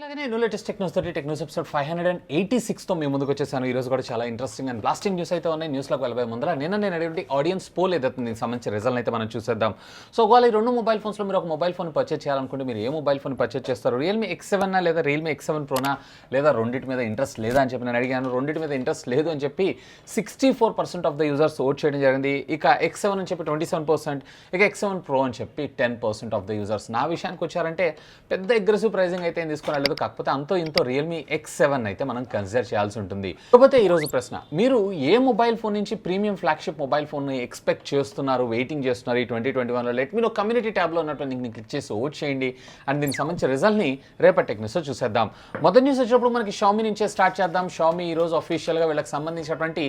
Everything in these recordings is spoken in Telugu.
అలాగే లేటెస్ట్ టెక్నోస్ తోటి టెక్నోస్ ఎపిసోడ్ 586 తో మేము ముందుకు వచ్చేసాను. ఈ రోజు కూడా చాలా ఇంట్రెస్టింగ్ అండ్ బ్లాస్టింగ్ న్యూస్ అయితే ఉన్నాయి. న్యూస్లోకి వెళ్ళబోయే ముందర నేను అడిగిన ఆడియన్స్ పోల్ ఏదైతే దీనికి సంబంధించిన రిజల్ట్ అయితే మనం చూసేద్దాం. సో ఒకవేళ ఈ రెండు మొబైల్ ఫోన్స్లో మీరు ఒక మొబైల్ ఫోన్ పర్చేజ్ చేయాలనుకుంటే మీరు ఏ మొబైల్ ఫోన్ పర్చేజ్ చేస్తారు? రియల్మీ X7 లేదా రియల్మీ X7 ప్రోనా లేదా రెండింటి మీద ఇంట్రెస్ట్ లేదా అని చెప్పి నేను అడిగాను. రెండింటి మీద ఇంట్రెస్ట్ లేదు అని చెప్పి 64% ఆఫ్ ద యూజర్స్ ఓట్ చేయడం జరిగింది. ఇక X7 అని చెప్పి 27%, ఇక X7 Pro అని చెప్పి 10% ఆఫ్ ద యూజర్స్. నా విషయానికి వచ్చారంటే పెద్ద అగ్రెసివ్ ప్రైజింగ్ అయితే ఏం తీసుకుని లేదు, కాకపోతే అంతో ఇంతో రియల్మీ X7 అయితే మనం కన్సిడర్ చేయాల్సి ఉంటుంది. కాకపోతే ఈరోజు ప్రశ్న, మీరు ఏ మొబైల్ ఫోన్ నుంచి premium flagship mobile phone expect చేస్తున్నారు, వెయిటింగ్ చేస్తున్నారు ఈ 2021లో? లెట్ మీరు కమ్యూనిటీ ట్యాబ్లో ఉన్నటువంటి లింక్ని క్లిక్ చేసి ఓట్ చేయండి అండ్ దీనికి సంబంధించిన రిజల్ట్ని రేపటి టెక్నిక్స్లో చూసేద్దాం. మొదటి న్యూస్ వచ్చినప్పుడు మనకి Xiaomi నుంచే స్టార్ట్ చేద్దాం. Xiaomi ఈరోజు అఫీషియల్గా వీళ్ళకి సంబంధించినటువంటి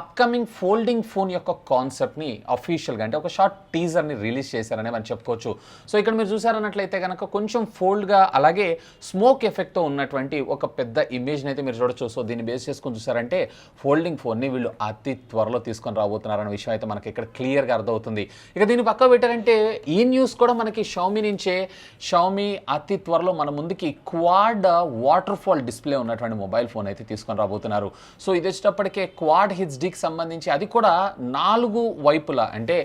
అప్కమింగ్ ఫోల్డింగ్ ఫోన్ యొక్క కాన్సెప్ట్ని అఫీషియల్గా అంటే ఒక షార్ట్ టీజర్ని రిలీజ్ చేశారని మనం చెప్పుకోవచ్చు. సో ఇక్కడ మీరు చూసారన్నట్లయితే కనుక కొంచెం ఫోల్డ్గా అలాగే స్మోక్ ఎఫెక్ట్తో ఉన్నటువంటి ఒక పెద్ద ఇమేజ్ని అయితే మీరు చూడొచ్చు. సో దీన్ని బేస్ చేసుకొని చూసారంటే ఫోల్డింగ్ ఫోన్ని వీళ్ళు అతి త్వరలో తీసుకొని రాబోతున్నారన్న విషయం అయితే మనకి ఇక్కడ క్లియర్గా అర్థమవుతుంది. ఇక దీన్ని పక్క పెట్టారంటే ఈ న్యూస్ కూడా మనకి Xiaomi నుంచే. Xiaomi అతి త్వరలో మన ముందుకి క్వాడ్ వాటర్ ఫాల్ డిస్ప్లే ఉన్నటువంటి మొబైల్ ఫోన్ అయితే తీసుకొని రాబోతున్నారు. సో ఇది వచ్చేటప్పటికే క్వాడ్ హెచ్డీకి సంబంధించి అది కూడా 4 వైపులా అంటే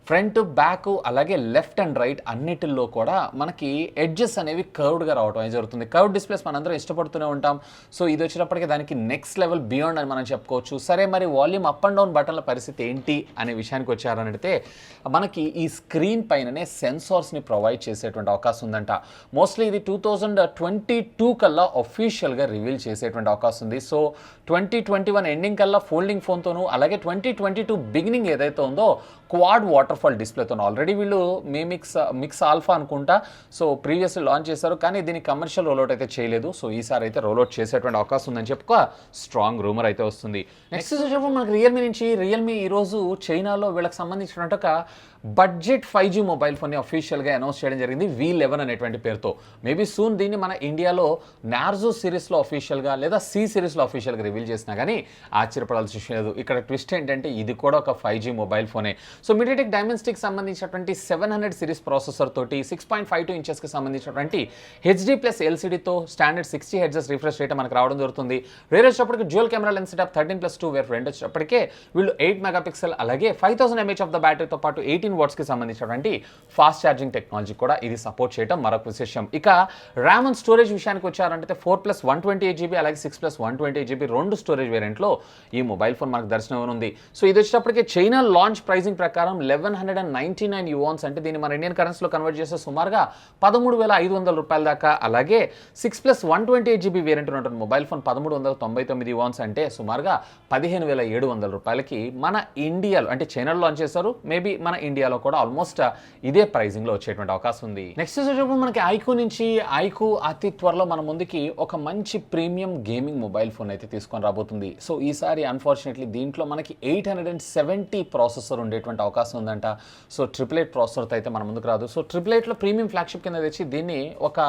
ఫ్రంట్ బ్యాక్ అలాగే లెఫ్ట్ అండ్ రైట్ అన్నిటిల్లో కూడా మనకి ఎడ్జెస్ అనేవి కర్వ్డ్గా రావడం అనేది జరుగుతుంది. కర్వ్ డిస్ప్లేస్ మనందరం ఇష్టపడుతూనే ఉంటాం. సో ఇది వచ్చినప్పటికీ దానికి నెక్స్ట్ లెవెల్ బియాండ్ అని మనం చెప్పుకోవచ్చు. సరే, మరి వాల్యూమ్ అప్ అండ్ డౌన్ బటన్ల పరిస్థితి ఏంటి అనే విషయానికి వచ్చారని అడిగితే మనకి ఈ స్క్రీన్ పైననే సెన్సార్స్ని ప్రొవైడ్ చేసేటువంటి అవకాశం ఉందంట. మోస్ట్లీ ఇది 2022 కల్లా అఫీషియల్గా రివీల్ చేసేటువంటి అవకాశం ఉంది. సో 2021 ఎండింగ్ కల్లా ఫోల్డింగ్ ఫోన్తోనూ అలాగే 2022 బిగినింగ్ ఏదైతే ఉందో క్వాడ్ వాటర్ ఫాల్ డిస్ప్లేతో ఆల్రెడీ వీళ్ళు మిక్స్ ఆల్ఫా అనుకుంటా సో ప్రీవియస్లీ లాంచ్ చేశారు, కానీ దీన్ని కమర్షియల్ రోల్అవుట్ అయితే చేయలేదు. సో ఈసారి అయితే రోల్అవుట్ చేసేటువంటి అవకాశం ఉందని చెప్పుకో స్ట్రాంగ్ రూమర్ అయితే వస్తుంది. నెక్స్ట్ వచ్చేటప్పుడు మనకి రియల్మీ నుంచి రియల్మీ ఈరోజు చైనాలో వీళ్ళకి సంబంధించినట్టు ఒక బడ్జెట్ 5G మొబైల్ ఫోన్ని అఫీషియల్గా అనౌన్స్ చేయడం జరిగింది V11 అనేటువంటి పేరుతో. మేబీ సూన్ దీన్ని మన ఇండియాలో నార్జో సిరీస్లో అఫీషియల్గా లేదా C సిరీస్లో అఫీషియల్గా రివీల్ చేసినా కానీ ఆశ్చర్యపడాల్సిన విషయం లేదు. ఇక్కడ ట్విస్ట్ ఏంటంటే ఇది కూడా ఒక 5G మొబైల్ ఫోనే. సో మీడియాటెక్ డైమెన్సిటీకి సంబంధించినటువంటి 700 సిరీస్ ప్రాసెసర్ తోటి 6.52 ఇంచెస్కి సంబంధించినటువంటి HD+ LCDతో స్టాండర్డ్ 60 Hz రిఫ్రెష్ రేట్ మనకు రావడం జరుగుతుంది. వేరే వచ్చేటప్పటికి dual camera lens setup 13+2 where front వచ్చేటప్పటికే వీళ్ళు 8 మెగాపిక్సెల్ అలాగే 5000 mAh ఆఫ్ ద బ్యాటరీతో పాటు 18 వాట్స్కి సంబంధించినటువంటి ఫాస్ట్ ఛార్జింగ్ టెక్నాలజీ కూడా ఇది సపోర్ట్ చేయడం మరొక విశేషం. ఇక ర్యామ్ అండ్ స్టోరేజ్ విషయానికి వచ్చారంటే 4+128GB అలాగే 6+128GB రెండు స్టోరేజ్ వేరియంట్లో ఈ మొబైల్ ఫోన్ మనకు దర్శనం ఉంది. సో ఇది వచ్చేటప్పటికే చైనా లాంచ్ ప్రైసింగ్ ప్రకారం 1199 యువాన్స్ అంటే దీన్ని మన ఇండియన్ కరెన్సీలో కన్వర్ట్ చేస్తే సుమారుగా 13,500 రూపాయల దాకా. అలాగే 6+128GB వేరియంట్ ఉన్నటువంటి మొబైల్ ఫోన్ 1399 యువాన్స్ అంటే సుమారుగా 15,700 రూపాయలకి మన ఇండియాలో అంటే చైనాలో లాంచ్ చేశారు. మేబీ మన ఇండియాలో కూడా ఆల్మోస్ట్ ఇదే ప్రైజింగ్లో వచ్చేటువంటి అవకాశం ఉంది. నెక్స్ట్ వచ్చేటప్పుడు మనకి ఐకు నుంచి అతి త్వరలో మన ముందుకి ఒక మంచి ప్రీమియం గేమింగ్ మొబైల్ ఫోన్ అయితే తీసుకొని రాబోతుంది. సో ఈసారి అన్ఫార్చునేట్లీ దీంట్లో మనకి 870 ప్రాసెసర్ ఉండేటువంటి అవకాశం ఉందంట. సో 888 ప్రాసెసర్తో అయితే మన ముందుకు రాదు. సో 888లో ప్రీమియం ఫ్లాగ్షిప్ కింద తెచ్చి దీన్ని ఒక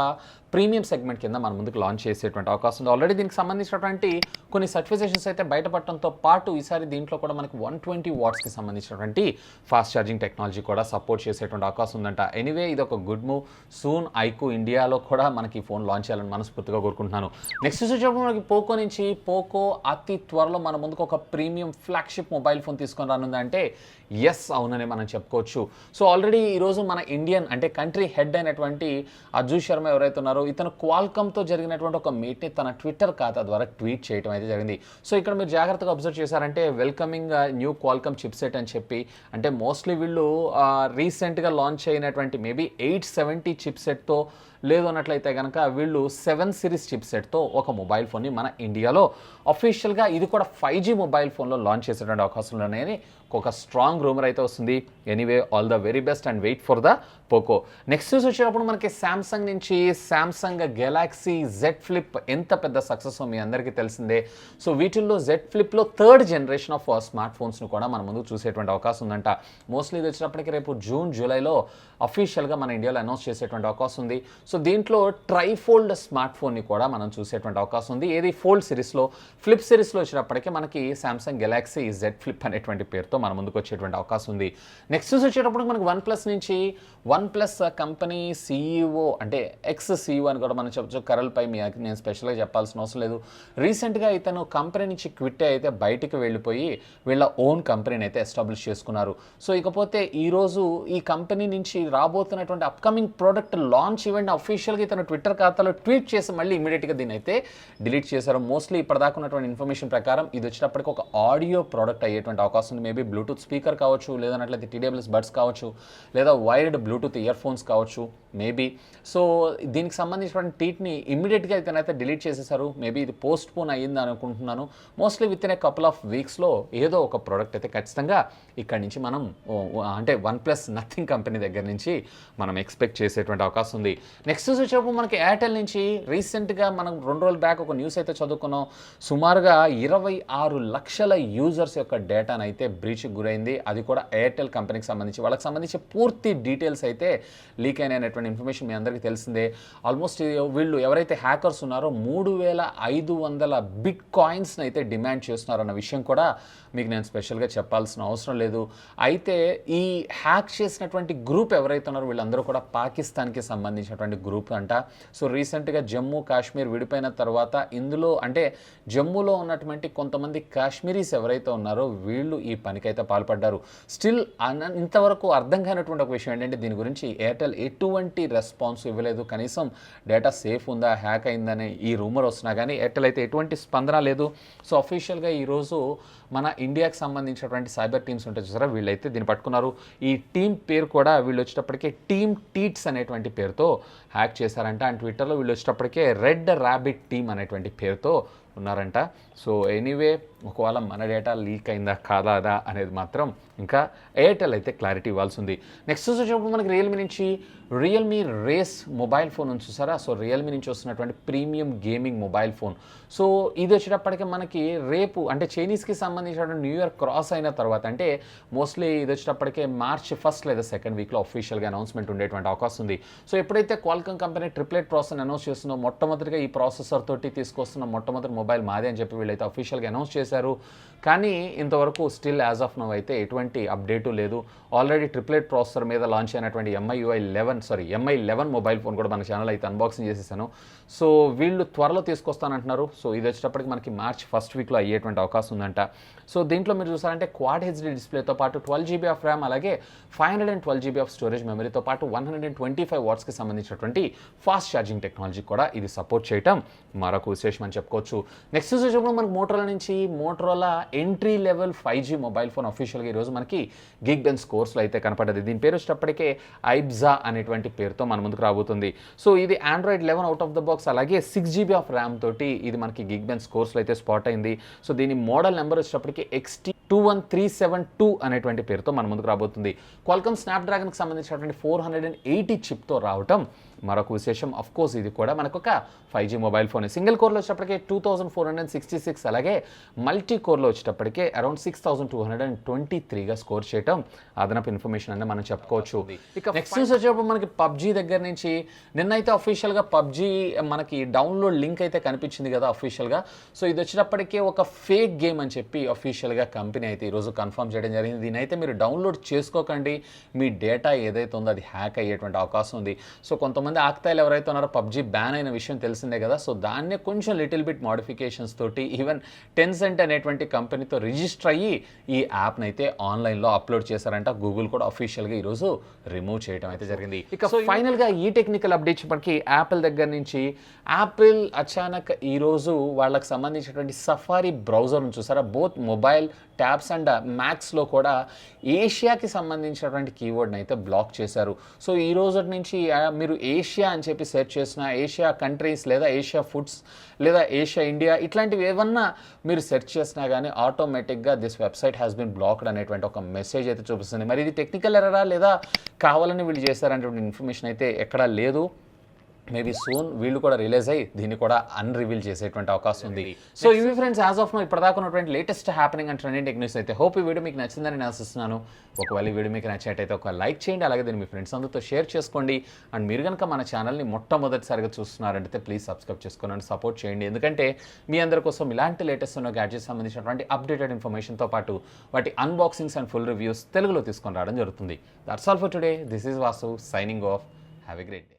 ప్రీమియం సెగ్మెంట్ కింద మన ముందుకు లాంచ్ చేసేటువంటి అవకాశం ఉంది. ఆల్రెడీ దీనికి సంబంధించినటువంటి కొన్ని సర్టిఫికేషన్స్ అయితే బయటపడటంతో పాటు ఈసారి దీంట్లో కూడా మనకి 120 వాట్స్కి సంబంధించినటువంటి ఫాస్ట్ ఛార్జింగ్ టెక్నాలజీ కూడా సపోర్ట్ చేసేటువంటి అవకాశం ఉందంట. ఎనీవే ఇది ఒక గుడ్ మూవ్. సూన్ ఐకు ఇండియాలో కూడా మనకి ఫోన్ లాంచ్ చేయాలని మనస్ఫూర్తిగా కోరుకుంటున్నాను. నెక్స్ట్ వచ్చేటప్పుడు మనకి పోకో నుంచి పోకో అతి త్వరలో మన ముందుకు ఒక ప్రీమియం ఫ్లాగ్షిప్ మొబైల్ ఫోన్ తీసుకొని రానుందంటే ఎస్ అవుననే మనం చెప్పుకోవచ్చు. సో ఆల్రెడీ ఈరోజు మన ఇండియన్ అంటే కంట్రీ హెడ్ అయినటువంటి అజు శర్మ ఎవరైతే ఉన్నారో ఇతను క్వాల్కమ్తో జరిగినటువంటి ఒక మీట్ని తన ట్విట్టర్ ఖాతా ద్వారా ట్వీట్ చేయడం అయితే జరిగింది. సో ఇక్కడ మీరు జాగ్రత్తగా అబ్జర్వ్ చేశారంటే వెల్కమింగ్ న్యూ క్వాల్కమ్ చిప్సెట్ అని చెప్పి అంటే మోస్ట్లీ వీళ్ళు రీసెంట్గా లాంచ్ అయినటువంటి మేబీ 870 చిప్సెట్తో లేదు అన్నట్లయితే కనుక వీళ్ళు 7 సిరీస్ చిప్సెట్తో ఒక మొబైల్ ఫోన్ని మన ఇండియాలో అఫీషియల్గా ఇది కూడా 5G మొబైల్ ఫోన్లో లాంచ్ చేసేటువంటి అవకాశాలు ఉన్నాయని ఒక స్ట్రాంగ్ రూమర్ అయితే వస్తుంది. Anyway all the very best and wait for the Poco. Next news వచ్చేటప్పుడు మనకి శాంసంగ్ నుంచి శాంసంగ్ గెలాక్సీ Z Flip ఎంత పెద్ద సక్సెస్ మీ అందరికీ తెలిసిందే. సో వీటిల్లో Z Flipలో 3rd జనరేషన్ ఆఫ్ స్మార్ట్ ఫోన్స్ను కూడా మన ముందు చూసేటువంటి అవకాశం ఉందంట. మోస్ట్లీ ఇది వచ్చినప్పటికీ రేపు జూన్ జూలైలో అఫీషియల్గా మన ఇండియాలో అనౌన్స్ చేసేటువంటి అవకాశం ఉంది. సో దీంట్లో ట్రైఫోల్డ్ స్మార్ట్ ఫోన్ని కూడా మనం చూసేటువంటి అవకాశం ఉంది. ఏది ఫోల్డ్ సిరీస్లో, ఫ్లిప్ సిరీస్లో వచ్చినప్పటికీ మనకి సామ్సంగ్ గెలాక్సీ జెడ్ ఫ్లిప్ అనేటువంటి పేరుతో మన ముందుకు వచ్చేటువంటి అవకాశం ఉంది. నెక్స్ట్ వచ్చేటప్పుడు మనకి వన్ ప్లస్ నుంచి వన్ ప్లస్ కంపెనీ CEO అంటే ఎక్స్ CEO అని కూడా మనం చెప్పచ్చు. కరల్పై నేను స్పెషల్గా చెప్పాల్సిన అవసరం లేదు. రీసెంట్గా ఇతను కంపెనీ నుంచి క్విట్ అయితే బయటికి వెళ్ళిపోయి వీళ్ళ ఓన్ కంపెనీని అయితే ఎస్టాబ్లిష్ చేసుకున్నారు. సో ఇకపోతే ఈరోజు ఈ కంపెనీ నుంచి రాబోతున్నటువంటి అప్కమింగ్ ప్రోడక్ట్ లాంచ్ ఈవెంట్ అఫీషియల్గా ఇతను ట్విట్టర్ ఖాతాలో ట్వీట్ చేసి మళ్ళీ ఇమీడియట్గా దీని అయితే డిలీట్ చేశారు. మోస్ట్లీ ఇప్పటిదాకా ఉన్నటువంటి ఇన్ఫర్మేషన్ ప్రకారం ఇది వచ్చేటప్పటికి ఒక ఆడియో ప్రోడక్ట్ అయ్యేటువంటి అవకాశం ఉంది. మేబీ బ్లూటూత్ స్పీకర్ కావచ్చు, లేదన్నట్లయితే TWS బడ్స్ కావచ్చు, లేదా వైర్డ్ బ్లూటూత్ ఇయర్ ఫోన్స్ కావచ్చు మేబీ. సో దీనికి సంబంధించినటువంటి ట్వీట్ని ఇమ్మీడియట్గా ఇతనైతే డిలీట్ చేసేసారు. మేబీ ఇది పోస్ట్ పోన్ అయ్యింది అనుకుంటున్నాను. Mostly within a couple of వీక్స్లో ఏదో ఒక ప్రోడక్ట్ అయితే ఖచ్చితంగా ఇక్కడి నుంచి మనం అంటే వన్ ప్లస్ నథింగ్ కంపెనీ దగ్గర నుంచి మనం ఎక్స్పెక్ట్ చేసేటువంటి అవకాశం ఉంది. నెక్స్ట్ వచ్చేటప్పుడు మనకి ఎయిర్టెల్ నుంచి రీసెంట్గా మనం 2 రోజుల బ్యాక్ ఒక న్యూస్ అయితే చదువుకున్నాం. సుమారుగా 26 లక్షల యూజర్స్ యొక్క డేటాను అయితే బ్రీచ్కి గురైంది. అది కూడా ఎయిర్టెల్ కంపెనీకి సంబంధించి. వాళ్ళకి సంబంధించి పూర్తి డీటెయిల్స్ అయితే లీక్ అయినటువంటి ఇన్ఫర్మేషన్ మీ అందరికీ తెలిసిందే. ఆల్మోస్ట్ వీళ్ళు ఎవరైతే హ్యాకర్స్ ఉన్నారో 3500 బిట్ కాయిన్స్ని అయితే డిమాండ్ చేస్తున్నారన్న విషయం కూడా మీకు నేను స్పెషల్గా చెప్పాల్సిన అవసరం లేదు. అయితే ఈ హ్యాక్ చేసినటువంటి గ్రూప్ ఎవరైతే ఉన్నారో వీళ్ళందరూ కూడా పాకిస్తాన్కి సంబంధించినటువంటి గ్రూప్ అంట. సో రీసెంట్గా జమ్మూ కాశ్మీర్ విడిపోయిన తర్వాత ఇందులో అంటే జమ్మూలో ఉన్నటువంటి కొంతమంది కాశ్మీరీస్ ఎవరైతే ఉన్నారో వీళ్ళు ఈ పనికైతే పాల్పడ్డారు. స్టిల్ ఇంతవరకు అర్థం కానటువంటి ఒక విషయం ఏంటంటే దీని గురించి ఎయిర్టెల్ ఎటువంటి రెస్పాన్స్ ఇవ్వలేదు. కనీసం డేటా సేఫ్ ఉందా, హ్యాక్ అయిందని ఈ రూమర్ వస్తున్నా కానీ ఎయిర్టెల్ అయితే ఎటువంటి స్పందన లేదు. సో అఫీషియల్గా ఈరోజు మన ఇండియాకి సంబంధించినటువంటి సైబర్ టీమ్స్ ఉంటాయి చూసారా, వీళ్ళైతే దీన్ని పట్టుకున్నారు. ఈ టీం పేరు కూడా వీళ్ళు వచ్చేటప్పటికే టీమ్ టీట్స్ అనేటువంటి పేరుతో హ్యాక్ చేశారంట. అండ్ ట్విట్టర్లో వీళ్ళు వచ్చేటప్పటికే రెడ్ ర్యాబిట్ టీమ్ అనేటువంటి పేరుతో ఉన్నారంట. సో ఎనీవే ఒకవేళ మన డేటా లీక్ అయిందా కాదా అనేది మాత్రం ఇంకా ఎయిర్టెల్ అయితే క్లారిటీ ఇవ్వాల్సి ఉంది. నెక్స్ట్ వచ్చేటప్పుడు మనకి రియల్మీ నుంచి రియల్మీ రేస్ మొబైల్ ఫోన్ ఉంది చూసారా. సో రియల్మీ నుంచి వస్తున్నటువంటి premium gaming mobile phone. So ఇది వచ్చేటప్పటికి మనకి రేపు అంటే చైనీస్కి సంబంధించిన న్యూ ఇయర్ క్రాస్ అయిన తర్వాత అంటే మోస్ట్లీ ఇది వచ్చేటప్పటికే మార్చ్ 1 లేదా 2nd వీక్లో అఫీషియల్గా అనౌన్స్మెంట్ ఉండేటువంటి అవకాశం ఉంది. సో ఎప్పుడైతే Qualcomm company triplet process announce చేస్తుందో మొట్టమొదటిగా ఈ ప్రాసెసర్ తోటి తీసుకొస్తున్న మొట్టమొదటి మొబైల్ మాదే అని చెప్పి వీళ్ళైతే అఫీషియల్గా అనౌన్స్ చేశారు. కానీ ఇంతవరకు స్టిల్ యాజ్ ఆఫ్ నౌ అయితే ఎటువంటి అప్డేటు లేదు. ఆల్రెడీ ట్రిప్లెట్ ప్రాసెసర్ మీద లాంచ్ అయినటువంటి MI 11 మొబైల్ ఫోన్ కూడా మన ఛానల్ అయితే అన్బాక్సింగ్ చేసేసాను. సో వీళ్ళు త్వరలో తీసుకొస్తానంటున్నారు. సో ఇది వచ్చేటప్పటికి మనకి మార్చ్ 1st వీక్లో అయ్యేటువంటి అవకాశం ఉందంట. సో దీంట్లో మీరు చూసారంటే క్వాడ్ హెచ్డి డిస్ప్లేతో పాటు 12GB ఆఫ్ ర్యామ్, అలాగే 512GB ఆఫ్ స్టోరేజ్ మెమరీతో పాటు 125 వాట్స్కి సంబంధించినటువంటి ఫాస్ట్ ఛార్జింగ్ టెక్నాలజీ కూడా ఇది సపోర్ట్ చేయటం మరొక విశేషం అని చెప్పుకోవచ్చు. నెక్స్ట్ వచ్చేటప్పుడు మనకి మోటరోలా నుంచి Motorola entry level 5G mobile phone అఫీషియల్గా ఈరోజు మనకి గిగ్ బెన్ స్కోర్స్లో అయితే కనపడ్డది. దీని పేరు వచ్చేటప్పటికే ఐబ్జా అనేటువంటి పేరుతో మన ముందుకు రాబోతుంది. సో ఇది Android 11 out of the box, అలాగే 6GB ఆఫ్ ర్యామ్ తోటి ఇది మనకి గిగ్ బెన్ స్కోర్స్లో అయితే స్పాట్ అయింది. సో దీని మోడల్ నెంబర్ వచ్చేటప్పటికి XT21372 అనేటువంటి పేరుతో మన ముందుకు రాబోతుంది. క్వాల్కామ్ స్నాప్డ్రాగన్కి సంబంధించినటువంటి 480 చిప్తో రావటం మరొక విశేషం. అఫ్ కోర్స్ ఇది కూడా మనకు ఒక 5G మొబైల్ ఫోన్. సింగిల్ కోర్లో వచ్చేటప్పటికే 2466, అలాగే మల్టీ కోర్లో వచ్చేటప్పటికే అరౌండ్ 6223గా స్కోర్ చేయటం అదనపు ఇన్ఫర్మేషన్ అనేది మనం చెప్పుకోవచ్చు. ఇక నెక్స్ట్ వచ్చేటప్పుడు మనకి పబ్జీ దగ్గర నుంచి నిన్నైతే అఫీషియల్గా పబ్జీ మనకి డౌన్లోడ్ లింక్ అయితే కనిపించింది కదా అఫీషియల్గా. సో ఇది వచ్చేటప్పటికే ఒక ఫేక్ గేమ్ అని చెప్పి అఫీషియల్గా కంపెనీ అయితే ఈరోజు కన్ఫర్మ్ చేయడం జరిగింది. దీని అయితే మీరు డౌన్లోడ్ చేసుకోకండి, మీ డేటా ఏదైతే ఉందో అది హ్యాక్ అయ్యేటువంటి అవకాశం ఉంది. సో కొంతమంది ఆక్తాయిలు ఎవరైతే ఉన్నారో పబ్జీ బ్యాన్ అయిన విషయం తెలిసిందే కదా. సో దాన్నే కొంచెం లిటిల్ బిట్ మోడిఫికేషన్స్ తోటి ఈవెన్ Tencent అనేటువంటి కంపెనీతో రిజిస్టర్ అయ్యి ఈ యాప్ని అయితే ఆన్లైన్లో అప్లోడ్ చేశారంట. గూగుల్ కూడా అఫీషియల్గా ఈరోజు రిమూవ్ చేయడం అయితే జరిగింది. ఇక ఫైనల్గా ఈ టెక్నికల్ అప్డేట్స్ మనకి యాపిల్ దగ్గర నుంచి యాపిల్ అచానక్ ఈరోజు వాళ్ళకి సంబంధించినటువంటి సఫారీ బ్రౌజర్ను చూసారా, బోత్ మొబైల్ ట్యాబ్స్ అండ్ మ్యాక్స్లో కూడా ఏషియాకి సంబంధించినటువంటి కీవర్డ్ని అయితే బ్లాక్ చేశారు. సో ఈ రోజు నుంచి మీరు ఏషియా అని చెప్పి సెర్చ్ చేసిన ఏషియా కంట్రీస్ లేదా ఏషియా ఫుడ్స్ లేదా ఏషియా ఇండియా ఇట్లాంటివి ఏమన్నా మీరు సెర్చ్ చేసినా కానీ ఆటోమేటిక్గా this website has been blocked అనేటువంటి ఒక మెసేజ్ అయితే చూపిస్తుంది. మరి ఇది టెక్నికల్ ఎర్రరా లేదా కావాలని వీళ్ళు చేశారనేటువంటి ఇన్ఫర్మేషన్ అయితే ఎక్కడా లేదు. మేబీ సూన్ వీళ్ళు కూడా రిలీజ్ అయ్యి దీన్ని కూడా అన్రివీల్ చేసేటువంటి అవకాశం ఉంది. సో ఇవి ఫ్రెండ్స్ యాజ్ ఆఫ్ నో ఇప్పటిదాకా ఉన్నటువంటి latest happening and trending tech news అయితే. హోప్ ఈ వీడియో మీకు నచ్చిందని నేను ఆశిస్తున్నాను. ఒకవేళ ఈ వీడియో మీకు నచ్చినట్టయితే ఒక లైక్ చేయండి, అలాగే దీన్ని మీ ఫ్రెండ్స్ అందరితో షేర్ చేసుకోండి. అండ్ మీరు కనుక మన ఛానల్ని మొట్టమొదటిసారిగా చూస్తున్నారంటే ప్లీజ్ సబ్స్క్రైబ్ చేసుకోండి, సపోర్ట్ చేయండి. ఎందుకంటే మీ అందరి కోసం ఇలాంటి లేటెస్ట్ ఉన్న గ్యాడ్జెట్స్ సంబంధించినటువంటి అప్డేటెడ్ ఇన్ఫర్మేషన్తో పాటు వాటి అన్బాక్సింగ్స్ అండ్ ఫుల్ రివ్యూస్ తెలుగులో తీసుకొని రావడం జరుగుతుంది. That's all for today. This is Vasu signing off. Have a great day.